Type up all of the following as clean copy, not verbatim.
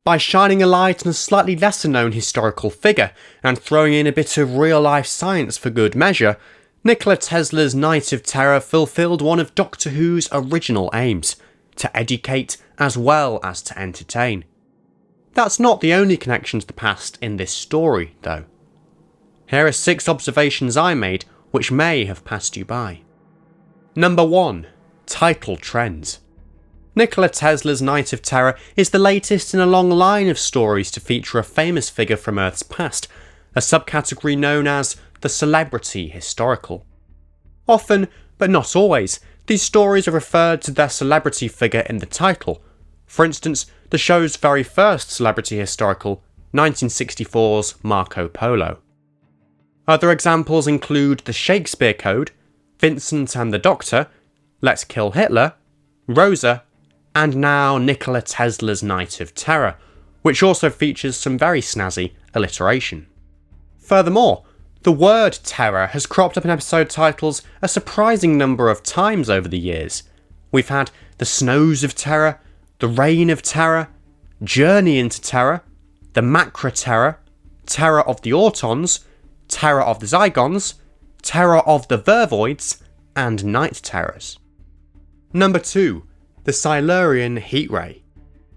By shining a light on a slightly lesser known historical figure and throwing in a bit of real life science for good measure, Nikola Tesla's Night of Terror fulfilled one of Doctor Who's original aims: to educate as well as to entertain. That's not the only connection to the past in this story, though. Here are 6 observations I made which may have passed you by. Number 1. Title trends. Nikola Tesla's Night of Terror is the latest in a long line of stories to feature a famous figure from Earth's past, a subcategory known as the celebrity historical. Often, but not always, these stories are referred to their celebrity figure in the title. For instance, the show's very first celebrity historical, 1964's Marco Polo. Other examples include The Shakespeare Code, Vincent and the Doctor, Let's Kill Hitler, Rosa, and now Nikola Tesla's Night of Terror, which also features some very snazzy alliteration. Furthermore, the word terror has cropped up in episode titles a surprising number of times over the years. We've had The Snows of Terror, The Reign of Terror, Journey into Terror, The Macra Terror, Terror of the Autons, Terror of the Zygons, Terror of the Vervoids, and Night Terrors. Number 2. The Silurian Heatray.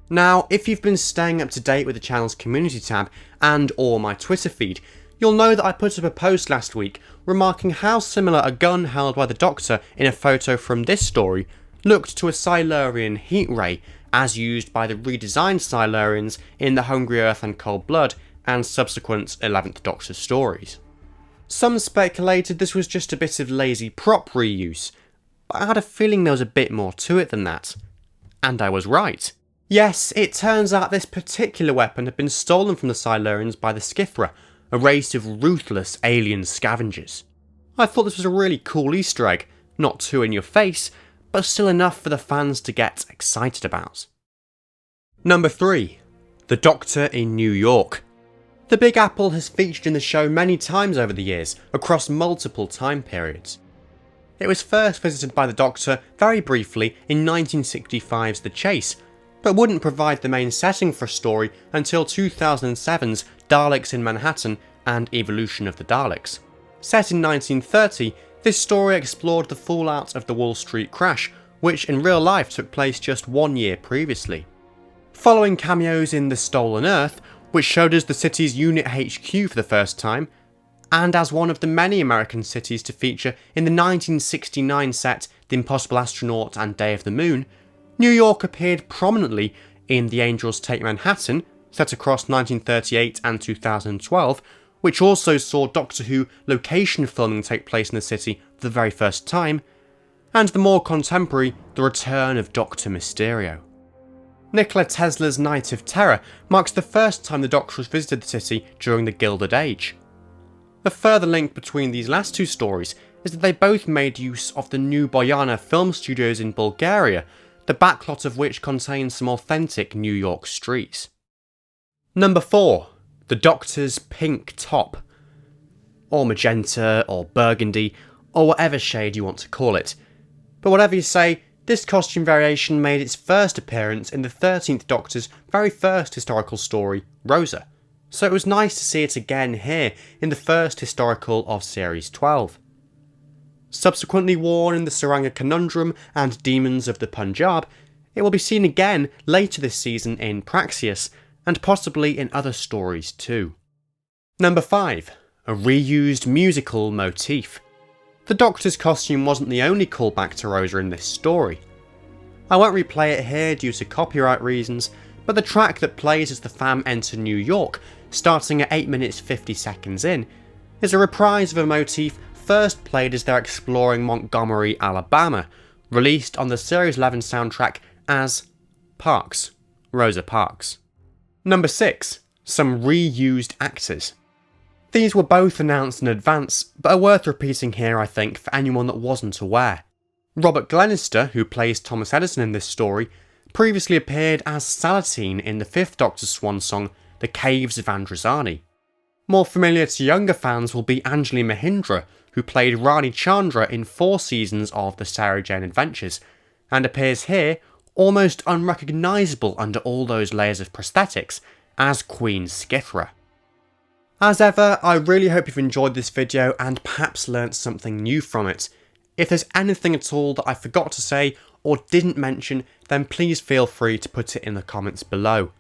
Now, if you've been staying up to date with the channel's community tab and or my Twitter feed, you'll know that I put up a post last week remarking how similar a gun held by the Doctor in a photo from this story looked to a Silurian Heatray as used by the redesigned Silurians in the Hungry Earth and Cold Blood and subsequent 11th Doctor stories. Some speculated this was just a bit of lazy prop reuse, but I had a feeling there was a bit more to it than that. And I was right. Yes, it turns out this particular weapon had been stolen from the Silurians by the Skithra, a race of ruthless alien scavengers. I thought this was a really cool Easter egg, not too in your face, but still enough for the fans to get excited about. Number 3. The Doctor in New York. The Big Apple has featured in the show many times over the years, across multiple time periods. It was first visited by the Doctor very briefly in 1965's The Chase, but wouldn't provide the main setting for a story until 2007's Daleks in Manhattan and Evolution of the Daleks. Set in 1930, this story explored the fallout of the Wall Street crash, which in real life took place just 1 year previously. Following cameos in The Stolen Earth, which showed us the city's unit HQ for the first time, and as one of the many American cities to feature in the 1969 set The Impossible Astronaut and Day of the Moon, New York appeared prominently in The Angels Take Manhattan, set across 1938 and 2012, which also saw Doctor Who location filming take place in the city for the very first time, and the more contemporary The Return of Dr. Mysterio. Nikola Tesla's Night of Terror marks the first time the Doctor has visited the city during the Gilded Age. A further link between these last two stories is that they both made use of the new Bojana film studios in Bulgaria, the backlot of which contains some authentic New York streets. Number 4. The Doctor's Pink Top. Or magenta, or burgundy, or whatever shade you want to call it. But whatever you say, this costume variation made its first appearance in the 13th Doctor's very first historical story, Rosa, so it was nice to see it again here in the first historical of Series 12. Subsequently worn in the Saranga Conundrum and Demons of the Punjab, it will be seen again later this season in Praxeus, and possibly in other stories too. Number 5. A reused musical motif. The Doctor's costume wasn't the only callback to Rosa in this story. I won't replay it here due to copyright reasons, but the track that plays as the fam enter New York, starting at 8 minutes 50 seconds in, is a reprise of a motif first played as they're exploring Montgomery, Alabama, released on the Series 11 soundtrack as Parks, Rosa Parks. Number 6. Some reused actors. These were both announced in advance, but are worth repeating here I think for anyone that wasn't aware. Robert Glenister, who plays Thomas Edison in this story, previously appeared as Salatine in the 5th Doctor's swan song, The Caves of Androzani. More familiar to younger fans will be Anjali Mahindra, who played Rani Chandra in 4 seasons of The Sarah Jane Adventures, and appears here almost unrecognisable under all those layers of prosthetics, as Queen Skithra. As ever, I really hope you've enjoyed this video and perhaps learnt something new from it. If there's anything at all that I forgot to say or didn't mention, then please feel free to put it in the comments below.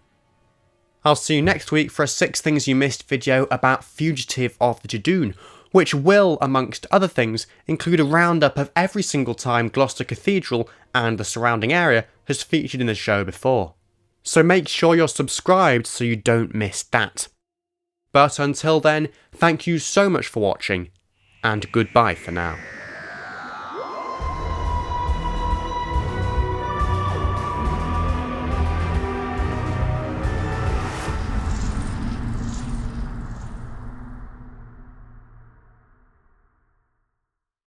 I'll see you next week for a 6 Things You Missed video about Fugitive of the Judoon, which will, amongst other things, include a roundup of every single time Gloucester Cathedral and the surrounding area has featured in the show before. So make sure you're subscribed so you don't miss that. But until then, thank you so much for watching, and goodbye for now.